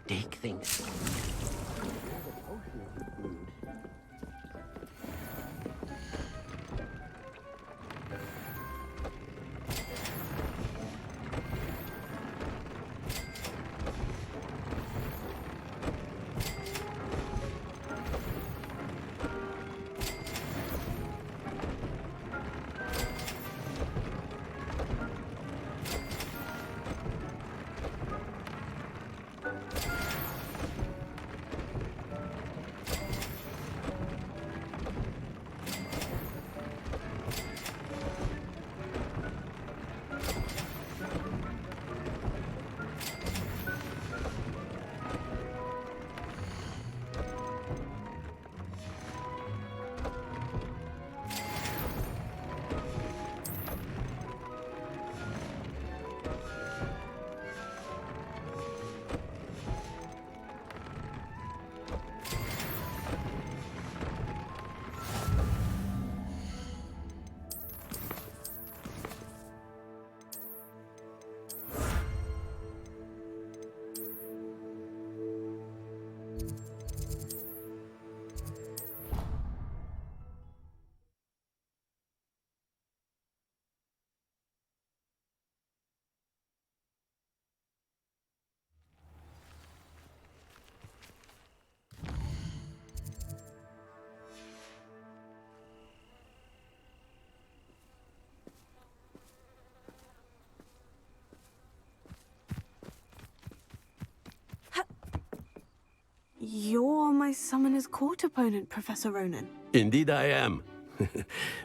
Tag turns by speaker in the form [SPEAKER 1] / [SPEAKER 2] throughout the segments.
[SPEAKER 1] Take things.
[SPEAKER 2] You're my Summoner's Court opponent, Professor Ronin.
[SPEAKER 3] Indeed I am.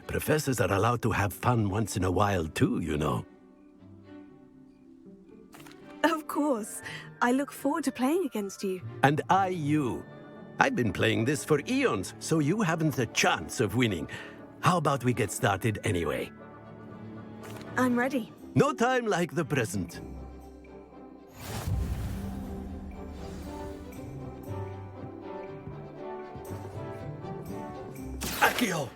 [SPEAKER 3] Professors are allowed to have fun once in a while too, you know.
[SPEAKER 2] Of course. I look forward to playing against you.
[SPEAKER 3] And I you. I've been playing this for eons, so you haven't a chance of winning. How about we get started anyway?
[SPEAKER 2] I'm ready.
[SPEAKER 3] No time like the present. Accio!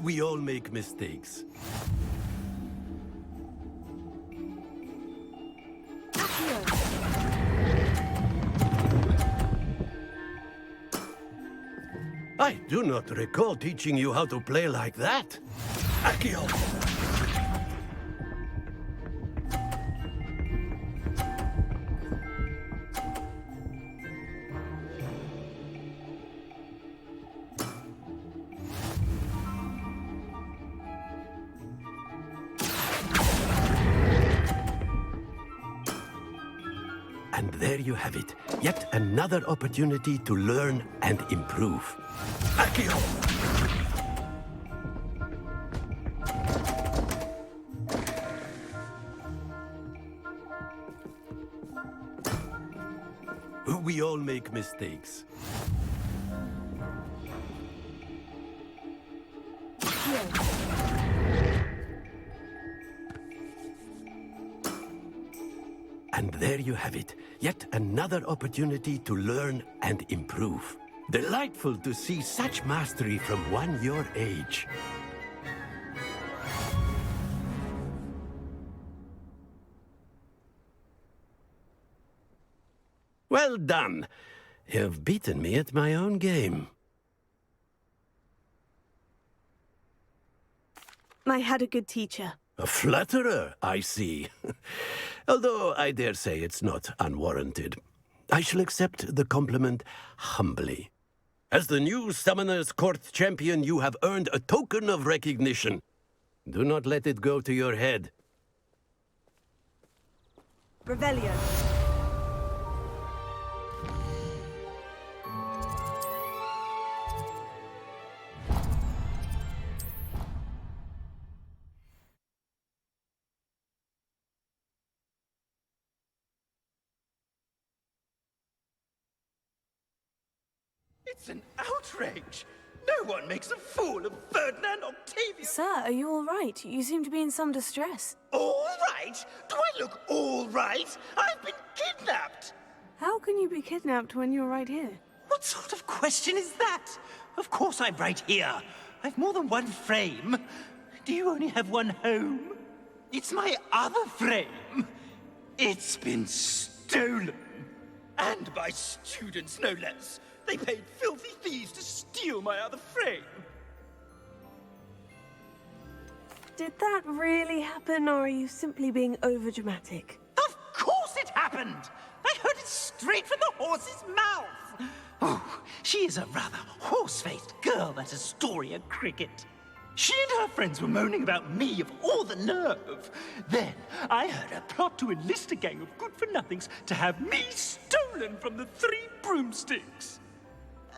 [SPEAKER 3] We all make mistakes. I do not recall teaching you how to play like that. Accio! And there you have it. Yet another opportunity to learn and improve. Accio! We all make mistakes. And there you have it. Yet another opportunity to learn and improve. Delightful to see such mastery from one your age. Well done. You've beaten me at my own game.
[SPEAKER 2] I had a good teacher.
[SPEAKER 3] A flatterer, I see. Although I dare say it's not unwarranted. I shall accept the compliment humbly. As the new Summoner's Court champion, you have earned a token of recognition. Do not let it go to your head.
[SPEAKER 2] Revelio.
[SPEAKER 1] It's an outrage! No one makes a fool of Ferdinand Octavius!
[SPEAKER 2] Sir, are you all right? You seem to be in some distress.
[SPEAKER 1] All right? Do I look all right? I've been kidnapped!
[SPEAKER 2] How can you be kidnapped when you're right here?
[SPEAKER 1] What sort of question is that? Of course I'm right here. I've more than one frame. Do you only have one home? It's my other frame. It's been stolen. And by students, no less. They paid filthy thieves to steal my other frame.
[SPEAKER 2] Did that really happen, or are you simply being overdramatic?
[SPEAKER 1] Of course it happened! I heard it straight from the horse's mouth! Oh, she is a rather horse-faced girl, that Astoria Cricket. She and her friends were moaning about me of all the nerve. Then I heard her plot to enlist a gang of good-for-nothings to have me stolen from the Three Broomsticks.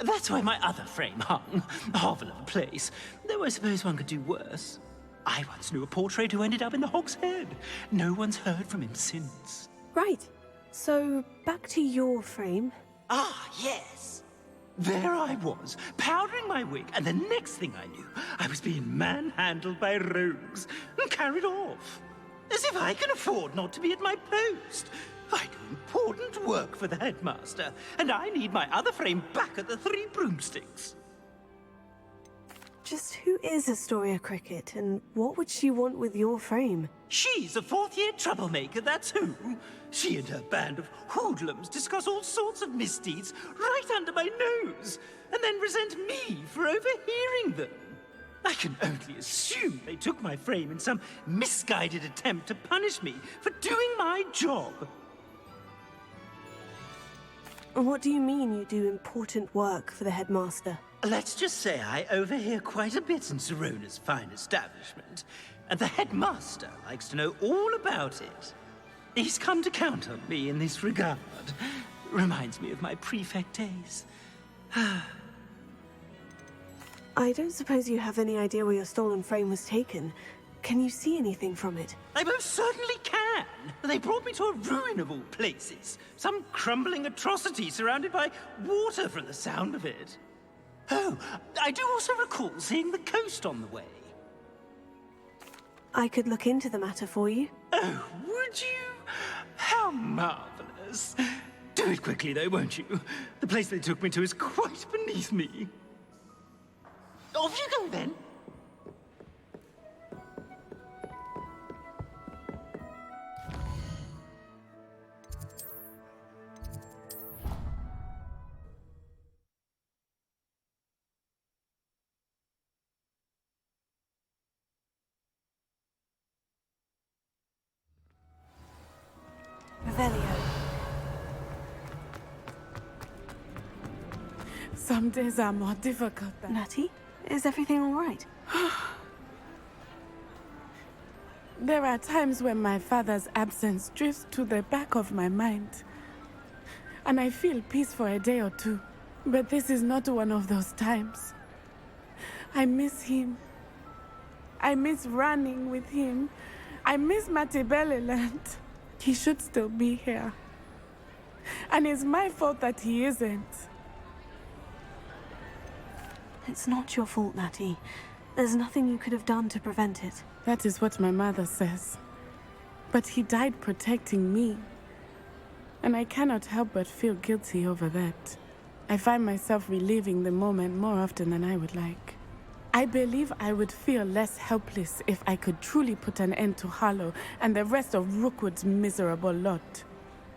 [SPEAKER 1] That's why my other frame hung. A hovel of a place. Though I suppose one could do worse. I once knew a portrait who ended up in the Hog's Head. No one's heard from him since.
[SPEAKER 2] Right. So, back to your frame.
[SPEAKER 1] Ah, yes. There I was, powdering my wig, and the next thing I knew, I was being manhandled by rogues and carried off. As if I can afford not to be at my post. I do important work for the headmaster, and I need my other frame back at the Three Broomsticks.
[SPEAKER 2] Just who is Astoria Cricket, and what would she want with your frame?
[SPEAKER 1] She's a fourth-year troublemaker, that's who. She and her band of hoodlums discuss all sorts of misdeeds right under my nose, and then resent me for overhearing them. I can only assume they took my frame in some misguided attempt to punish me for doing my job.
[SPEAKER 2] What do you mean you do important work for the headmaster?
[SPEAKER 1] Let's just say I overhear quite a bit in Sirona's fine establishment, and the headmaster likes to know all about it. He's come to count on me in this regard. Reminds me of my prefect days.
[SPEAKER 2] I don't suppose you have any idea where your stolen frame was taken. Can you see anything from it?
[SPEAKER 1] I most certainly can. They brought me to a ruin of all places. Some crumbling atrocity surrounded by water from the sound of it. Oh, I do also recall seeing the coast on the way.
[SPEAKER 2] I could look into the matter for you.
[SPEAKER 1] Oh, would you? How marvelous. Do it quickly, though, won't you? The place they took me to is quite beneath me. Off you go, then.
[SPEAKER 2] Revelio.
[SPEAKER 4] Some days are more difficult than...
[SPEAKER 2] Natty, is everything all right?
[SPEAKER 4] There are times when my father's absence drifts to the back of my mind. And I feel peace for a day or two. But this is not one of those times. I miss him. I miss running with him. I miss Matibeleland. He should still be here. And it's my fault that he isn't.
[SPEAKER 2] It's not your fault, Natty. There's nothing you could have done to prevent it.
[SPEAKER 4] That is what my mother says. But he died protecting me. And I cannot help but feel guilty over that. I find myself reliving the moment more often than I would like. I believe I would feel less helpless if I could truly put an end to Harlow and the rest of Rookwood's miserable lot.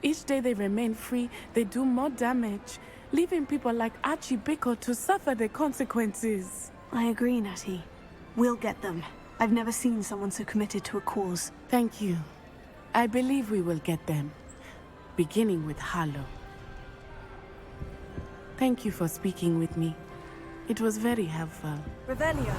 [SPEAKER 4] Each day they remain free, they do more damage, leaving people like Archie Bickle to suffer the consequences.
[SPEAKER 2] I agree, Natty. We'll get them. I've never seen someone so committed to a cause.
[SPEAKER 4] Thank you. I believe we will get them, beginning with Harlow. Thank you for speaking with me. It was very helpful.
[SPEAKER 2] Revelio.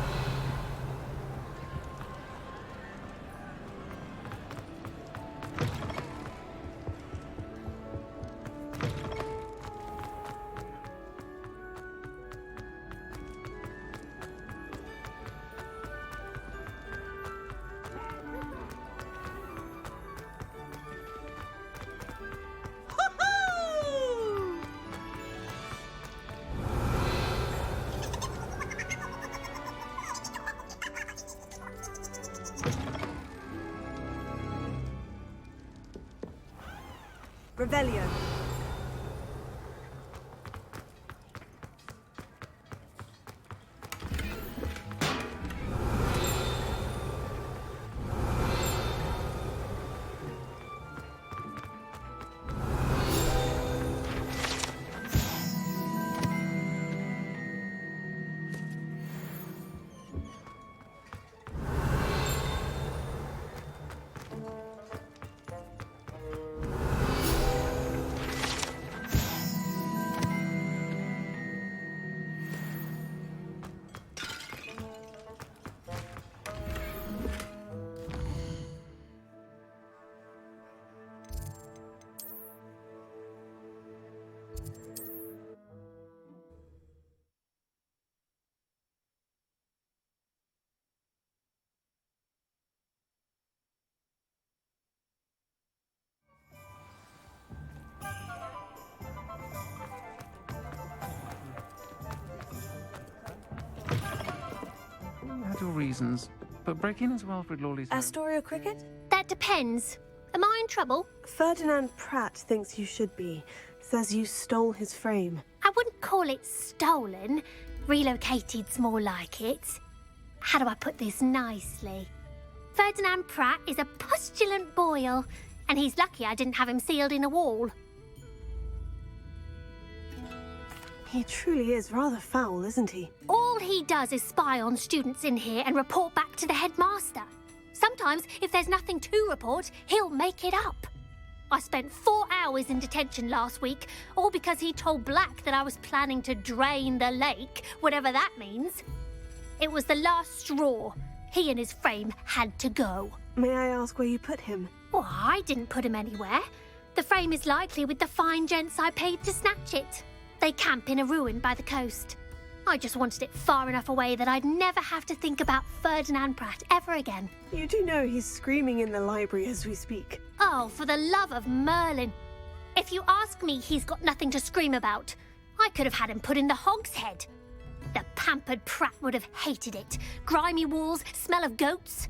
[SPEAKER 2] Revelio.
[SPEAKER 5] Had your reasons, but break in as well for Lawley's home.
[SPEAKER 2] Astoria Cricket?
[SPEAKER 6] That depends. Am I in trouble?
[SPEAKER 2] Ferdinand Pratt thinks you should be. Says you stole his frame.
[SPEAKER 6] I wouldn't call it stolen. Relocated's more like it. How do I put this nicely? Ferdinand Pratt is a postulant boil, and he's lucky I didn't have him sealed in a wall.
[SPEAKER 2] He truly is rather foul, isn't he?
[SPEAKER 6] All he does is spy on students in here and report back to the headmaster. Sometimes, if there's nothing to report, he'll make it up. I spent 4 hours in detention last week, all because he told Black that I was planning to drain the lake, whatever that means. It was the last straw. He and his frame had to go.
[SPEAKER 2] May I ask where you put him?
[SPEAKER 6] Well, I didn't put him anywhere. The frame is likely with the fine gents I paid to snatch it. They camp in a ruin by the coast. I just wanted it far enough away that I'd never have to think about Ferdinand Pratt ever again.
[SPEAKER 2] You do know he's screaming in the library as we speak.
[SPEAKER 6] Oh, for the love of Merlin. If you ask me, he's got nothing to scream about. I could have had him put in the hogshead. The pampered Pratt would have hated it. Grimy walls, smell of goats.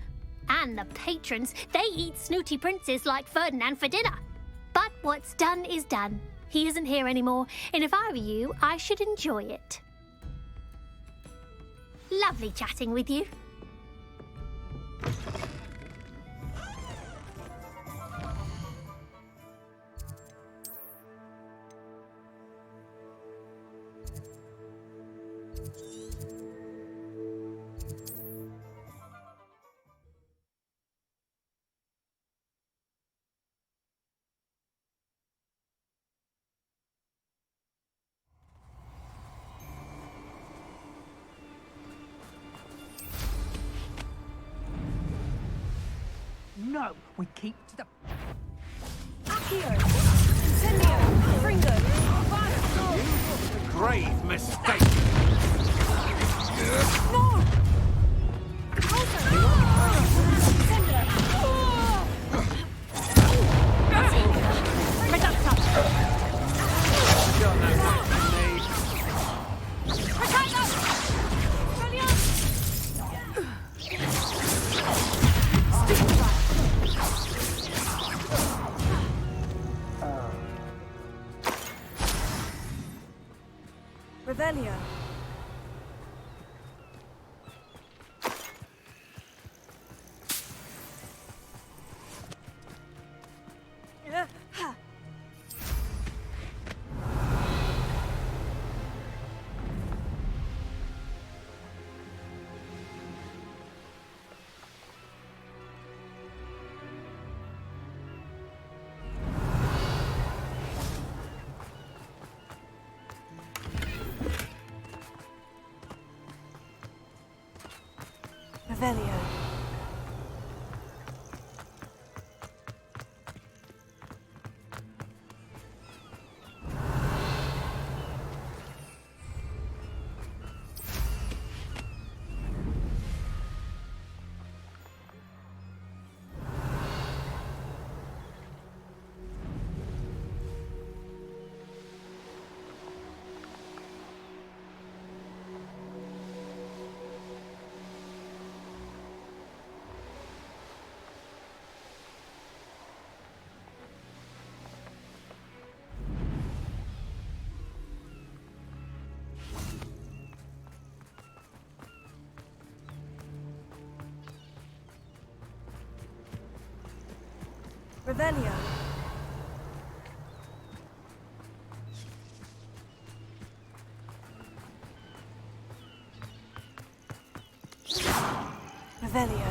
[SPEAKER 6] And the patrons, they eat snooty princes like Ferdinand for dinner. But what's done is done. He isn't here anymore, and if I were you, I should enjoy it. Lovely chatting with you.
[SPEAKER 1] No, we keep to the...
[SPEAKER 2] Accio! Incendio! Fringo!
[SPEAKER 3] Grave mistake!
[SPEAKER 2] No! Revelio. Revelio. Revelio. Revelio.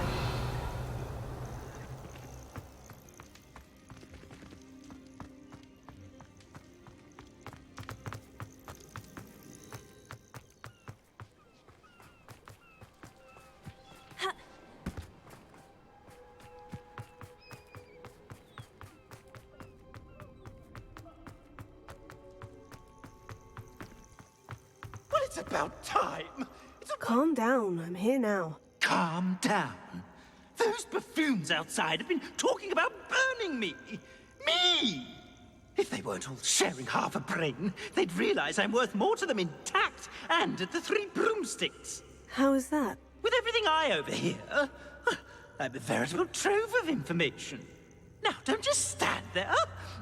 [SPEAKER 1] Well, it's about time.
[SPEAKER 2] Calm down, I'm here now.
[SPEAKER 1] Calm down. Those buffoons outside have been talking about burning me. Me! If they weren't all sharing half a brain, they'd realize I'm worth more to them intact and at the Three Broomsticks.
[SPEAKER 2] How is that?
[SPEAKER 1] With everything I overhear, I'm a veritable trove of information. Now, don't just stand there.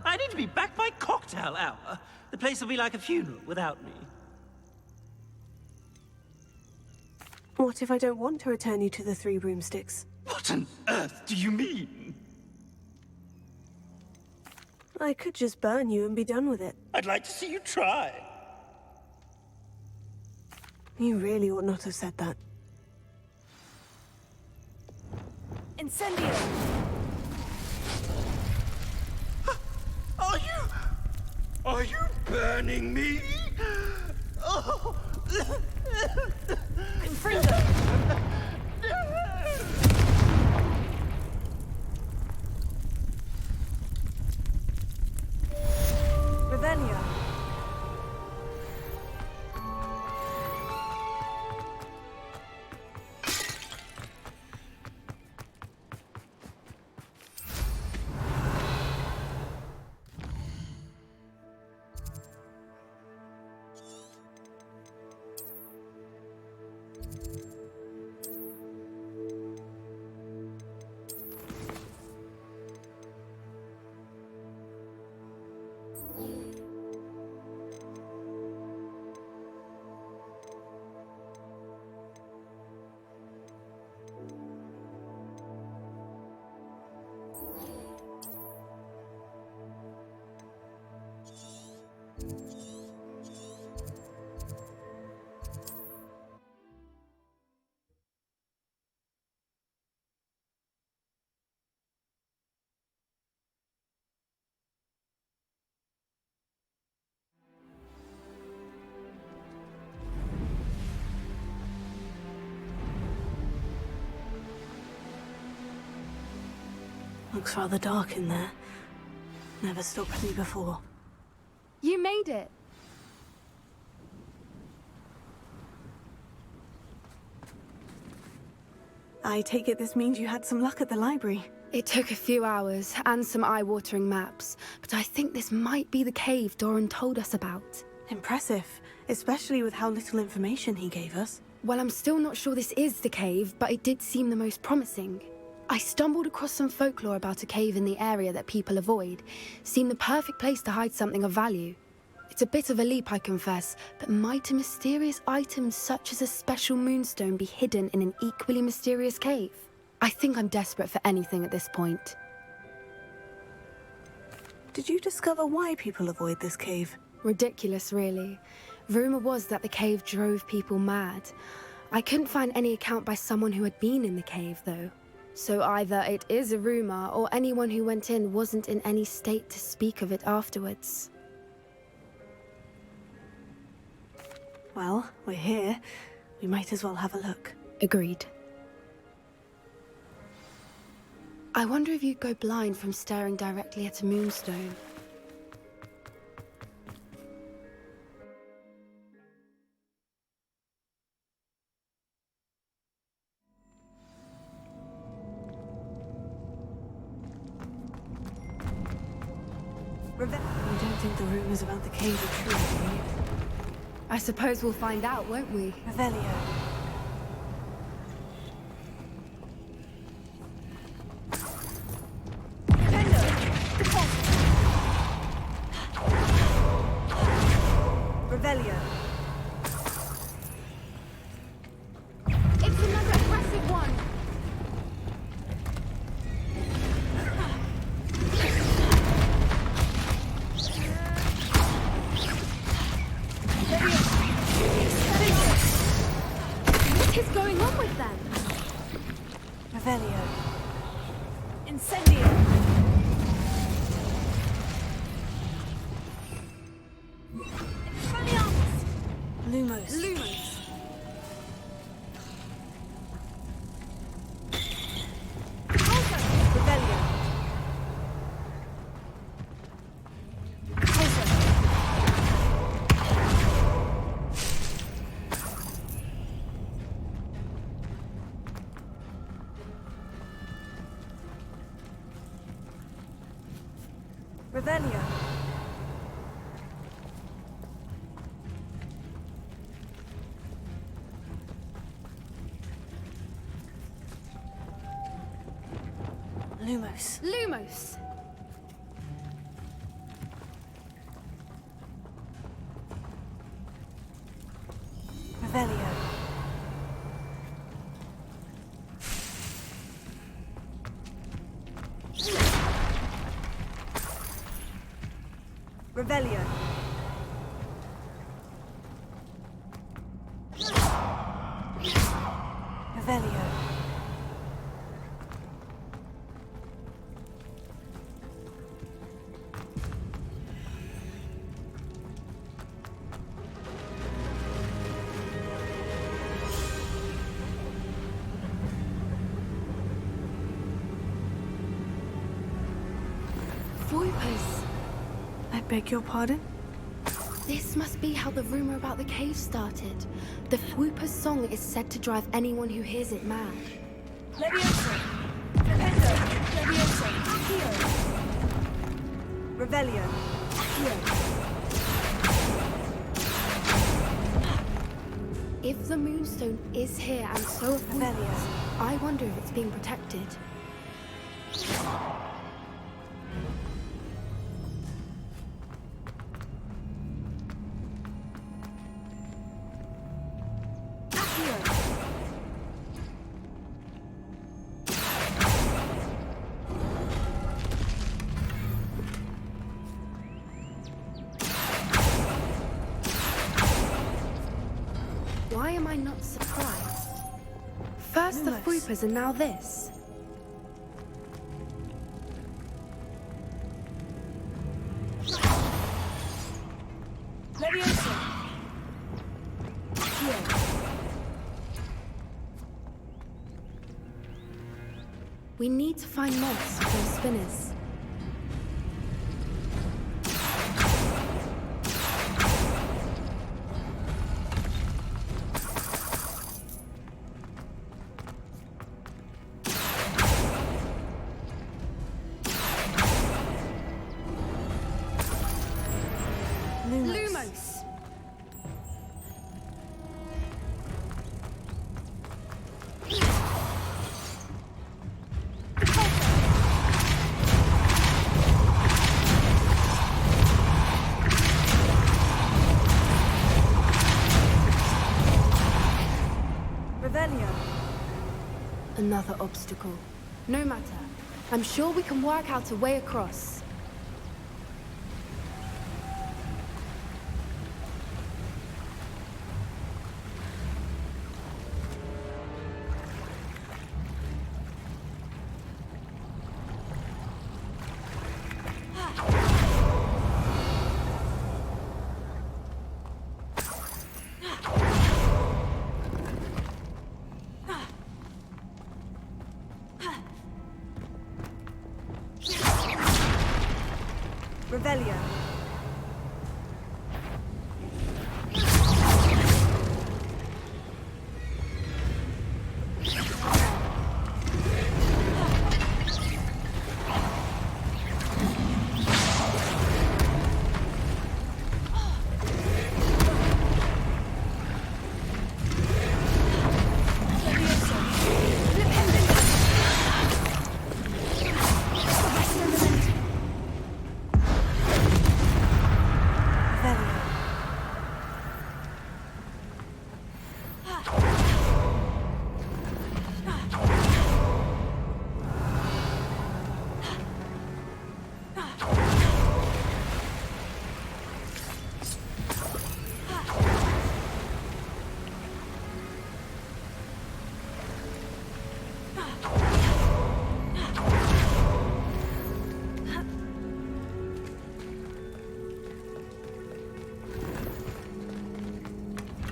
[SPEAKER 1] I need to be back by cocktail hour. The place will be like a funeral without me.
[SPEAKER 2] What if I don't want to return you to the Three Broomsticks?
[SPEAKER 1] What on earth do you mean?
[SPEAKER 2] I could just burn you and be done with it.
[SPEAKER 1] I'd like to see you try.
[SPEAKER 2] You really ought not have said that. Incendio!
[SPEAKER 1] Are you burning me? Oh.
[SPEAKER 2] Confringo! Revelio. Looks rather dark in there. Never stopped me before.
[SPEAKER 7] You made it.
[SPEAKER 2] I take it this means you had some luck at the library.
[SPEAKER 7] It took a few hours and some eye-watering maps, but I think this might be the cave Dorran told us about.
[SPEAKER 2] Impressive, especially with how little information he gave us.
[SPEAKER 7] Well, I'm still not sure this is the cave, but it did seem the most promising. I stumbled across some folklore about a cave in the area that people avoid. Seemed the perfect place to hide something of value. It's a bit of a leap, I confess, but might a mysterious item such as a special moonstone be hidden in an equally mysterious cave? I think I'm desperate for anything at this point.
[SPEAKER 2] Did you discover why people avoid this cave?
[SPEAKER 7] Ridiculous, really. Rumor was that the cave drove people mad. I couldn't find any account by someone who had been in the cave, though. So either it is a rumor, or anyone who went in wasn't in any state to speak of it afterwards.
[SPEAKER 2] Well, we're here. We might as well have a look.
[SPEAKER 7] Agreed. I wonder if you'd go blind from staring directly at a moonstone.
[SPEAKER 2] You don't think the rumors about the cave are true, do you?
[SPEAKER 7] I suppose we'll find out, won't we?
[SPEAKER 2] Revelio. Revelio.
[SPEAKER 7] It's another aggressive one! What is going on with them?
[SPEAKER 2] Revelio. Incendio. Lumos.
[SPEAKER 7] Lumos.
[SPEAKER 2] Revelio. Revelio. Lumos.
[SPEAKER 7] Lumos.
[SPEAKER 2] Revelio. Revelio. Revelio.
[SPEAKER 7] Voipers.
[SPEAKER 2] I beg your pardon?
[SPEAKER 7] This must be how the rumor about the cave started. The Whooper's song is said to drive anyone who hears it mad.
[SPEAKER 2] Levioso. Rependo. Levioso. Accio. Revelio. Accio.
[SPEAKER 7] If the moonstone is here and so are
[SPEAKER 2] Revelio.
[SPEAKER 7] Whoopers, I wonder if it's being protected. Why am I not surprised? First the
[SPEAKER 2] Lumos.
[SPEAKER 7] Whoopers and now this.
[SPEAKER 2] Levioso. Accio.
[SPEAKER 7] We need to find moths for those spinners. Lumos!
[SPEAKER 2] Revelio.
[SPEAKER 7] Another obstacle. No matter. I'm sure we can work out a way across.
[SPEAKER 2] Revelio.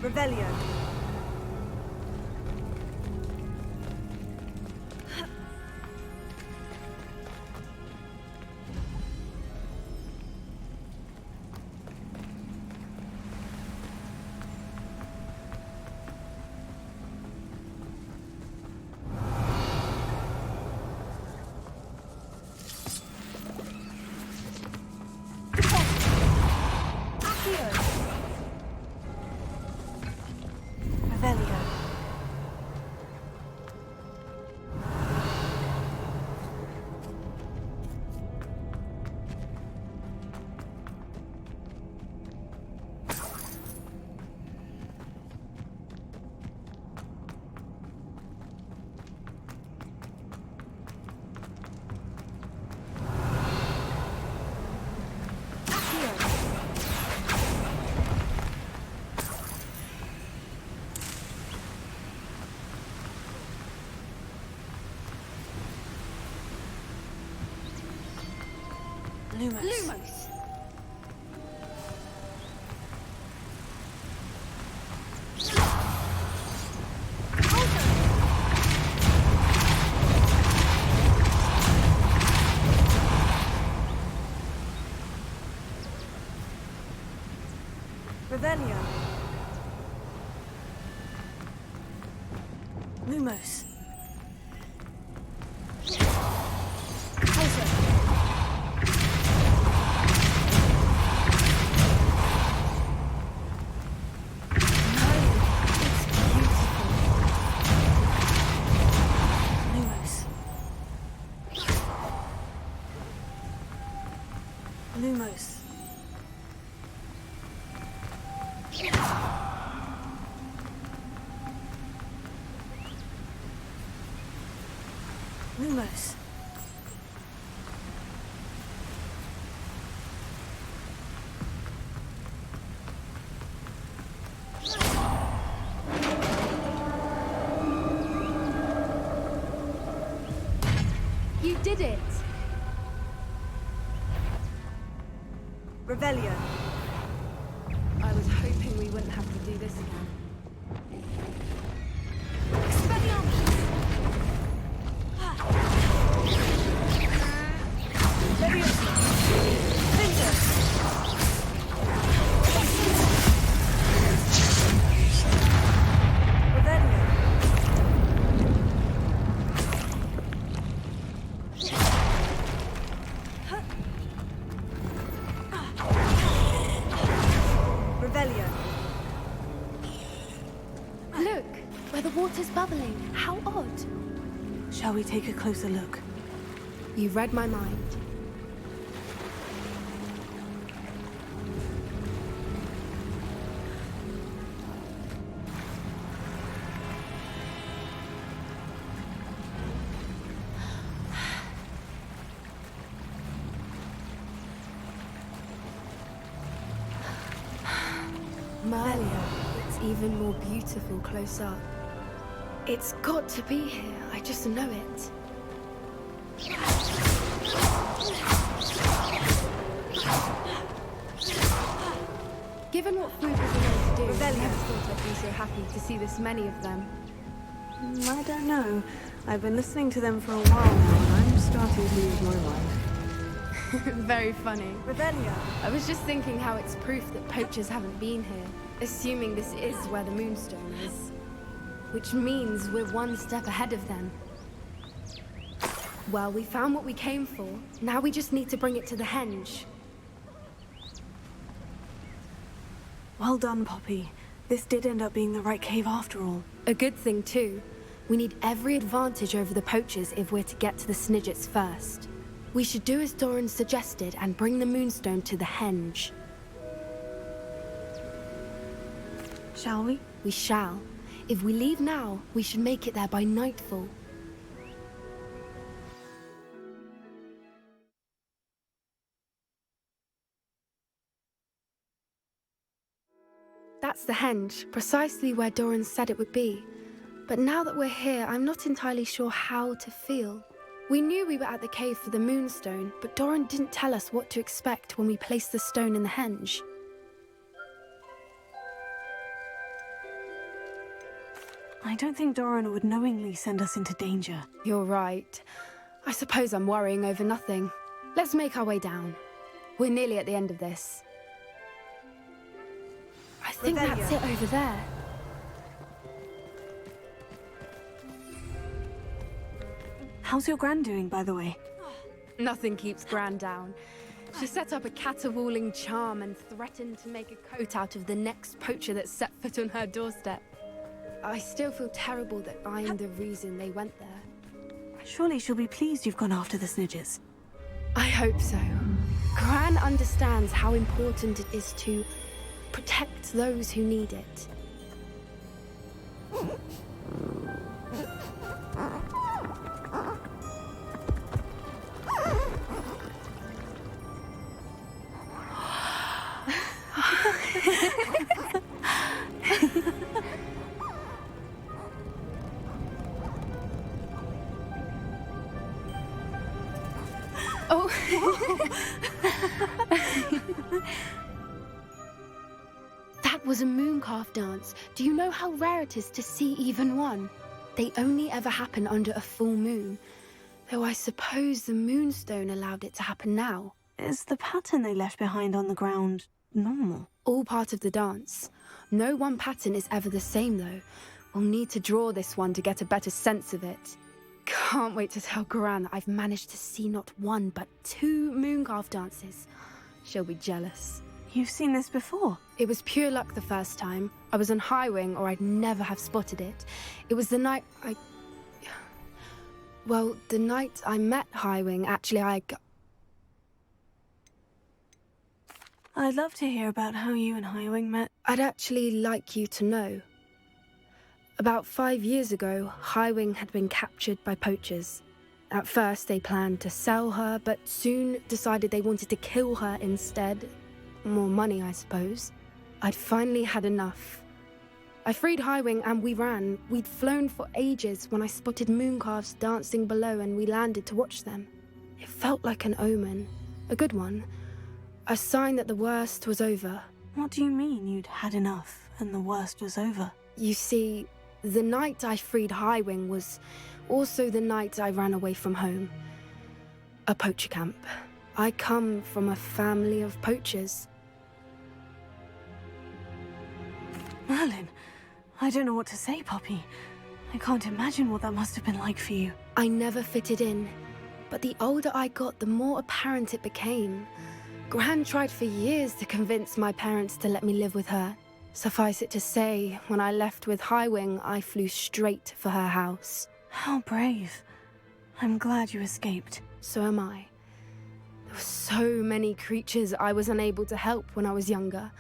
[SPEAKER 2] Revelio. Lumos. Revelio. Lumos. Lumos. Lumos.
[SPEAKER 7] You did it!
[SPEAKER 2] Revelio.
[SPEAKER 7] I was hoping we wouldn't have to do this again.
[SPEAKER 6] Look, where the water's bubbling. How odd.
[SPEAKER 2] Shall we take a closer look?
[SPEAKER 7] You read my mind. Merlia, it's even more beautiful close up. It's got to be here, I just know it. Given what food was allowed to do, I never thought I'd be so happy to see this many of them.
[SPEAKER 2] I don't know. I've been listening to them for a while now, and I'm starting to lose my mind.
[SPEAKER 7] Very funny.
[SPEAKER 2] Revelio.
[SPEAKER 7] I was just thinking how it's proof that poachers haven't been here, assuming this is where the moonstone is. Which means we're one step ahead of them. Well, we found what we came for. Now we just need to bring it to the henge.
[SPEAKER 2] Well done, Poppy. This did end up being the right cave after all.
[SPEAKER 7] A good thing, too. We need every advantage over the poachers if we're to get to the Snidgets first. We should do as Dorran suggested and bring the moonstone to the henge.
[SPEAKER 2] Shall we?
[SPEAKER 7] We shall. If we leave now, we should make it there by nightfall. That's the henge, precisely where Dorran said it would be. But now that we're here, I'm not entirely sure how to feel. We knew we were at the cave for the moonstone, but Dorran didn't tell us what to expect when we placed the stone in the henge.
[SPEAKER 2] I don't think Dorran would knowingly send us into danger.
[SPEAKER 7] You're right. I suppose I'm worrying over nothing. Let's make our way down. We're nearly at the end of this. I think that's it over there.
[SPEAKER 2] How's your Gran doing, by the way?
[SPEAKER 7] Nothing keeps Gran down. She set up a caterwauling charm and threatened to make a coat out of the next poacher that set foot on her doorstep. I still feel terrible that I'm the reason they went there.
[SPEAKER 2] Surely she'll be pleased you've gone after the Snidgets.
[SPEAKER 7] I hope so. Gran understands how important it is to protect those who need it. Oh. That was a mooncalf dance. Do you know how rare it is to see even one? They only ever happen under a full moon. Though I suppose the moonstone allowed it to happen now.
[SPEAKER 2] Is the pattern they left behind on the ground normal?
[SPEAKER 7] All part of the dance. No one pattern is ever the same, though. We'll need to draw this one to get a better sense of it. Can't wait to tell Gran that I've managed to see not one, but 2 mooncalf dances. She'll be jealous.
[SPEAKER 2] You've seen this before?
[SPEAKER 7] It was pure luck the first time. I was on Highwing, or I'd never have spotted it. It was the night Well, the night I met Highwing, actually,
[SPEAKER 2] I'd love to hear about how you and Highwing met.
[SPEAKER 7] I'd actually like you to know. About 5 years ago, Highwing had been captured by poachers. At first, they planned to sell her, but soon decided they wanted to kill her instead. More money, I suppose. I'd finally had enough. I freed Highwing and we ran. We'd flown for ages when I spotted mooncalves dancing below and we landed to watch them. It felt like an omen. A good one. A sign that the worst was over.
[SPEAKER 2] What do you mean you'd had enough and the worst was over?
[SPEAKER 7] You see, the night I freed Highwing was also the night I ran away from home. A poacher camp. I come from a family of poachers.
[SPEAKER 2] Merlin, I don't know what to say, Poppy. I can't imagine what that must have been like for you.
[SPEAKER 7] I never fitted in, but the older I got, the more apparent it became. Gran tried for years to convince my parents to let me live with her. Suffice it to say, when I left with Highwing, I flew straight for her house.
[SPEAKER 2] How brave. I'm glad you escaped.
[SPEAKER 7] So am I. There were so many creatures I was unable to help when I was younger.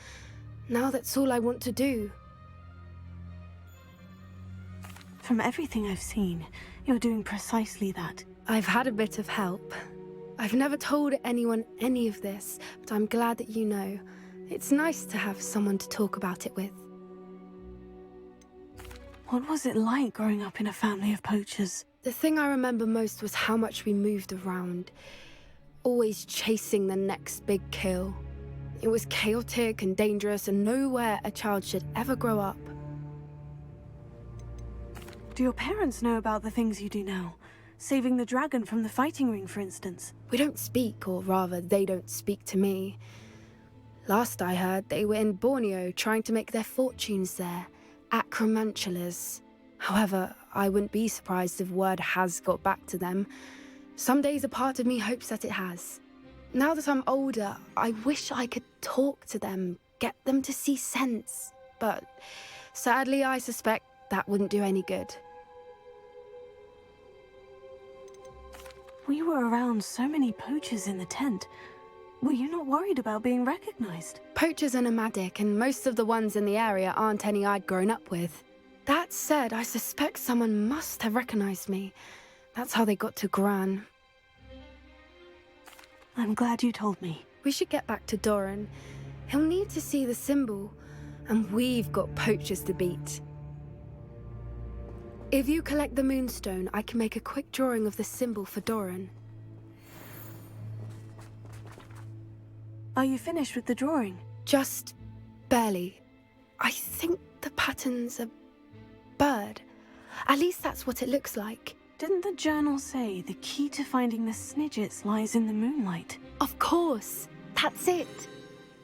[SPEAKER 7] Now that's all I want to do.
[SPEAKER 2] From everything I've seen, you're doing precisely that.
[SPEAKER 7] I've had a bit of help. I've never told anyone any of this, but I'm glad that you know. It's nice to have someone to talk about it with.
[SPEAKER 2] What was it like growing up in a family of poachers?
[SPEAKER 7] The thing I remember most was how much we moved around, always chasing the next big kill. It was chaotic and dangerous and nowhere a child should ever grow up.
[SPEAKER 2] Do your parents know about the things you do now? Saving the dragon from the fighting ring, for instance.
[SPEAKER 7] We don't speak, or rather, they don't speak to me. Last I heard, they were in Borneo trying to make their fortunes there, acromantulas. However, I wouldn't be surprised if word has got back to them. Some days a part of me hopes that it has. Now that I'm older, I wish I could talk to them, get them to see sense. But sadly, I suspect that wouldn't do any good.
[SPEAKER 2] We were around so many poachers in the tent. Were you not worried about being recognized?
[SPEAKER 7] Poachers are nomadic, and most of the ones in the area aren't any I'd grown up with. That said, I suspect someone must have recognized me. That's how they got to Gran.
[SPEAKER 2] I'm glad you told me.
[SPEAKER 7] We should get back to Dorran. He'll need to see the symbol, and we've got poachers to beat. If you collect the moonstone, I can make a quick drawing of the symbol for Dorran.
[SPEAKER 2] Are you finished with the drawing?
[SPEAKER 7] Just barely. I think the pattern's a bird. At least that's what it looks like.
[SPEAKER 2] Didn't the journal say the key to finding the Snidgets lies in the moonlight?
[SPEAKER 7] Of course. That's it.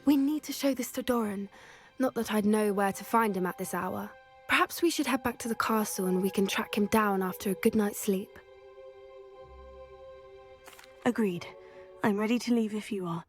[SPEAKER 7] We need to show this to Dorran. Not that I'd know where to find him at this hour. Perhaps we should head back to the castle and we can track him down after a good night's sleep.
[SPEAKER 2] Agreed. I'm ready to leave if you are.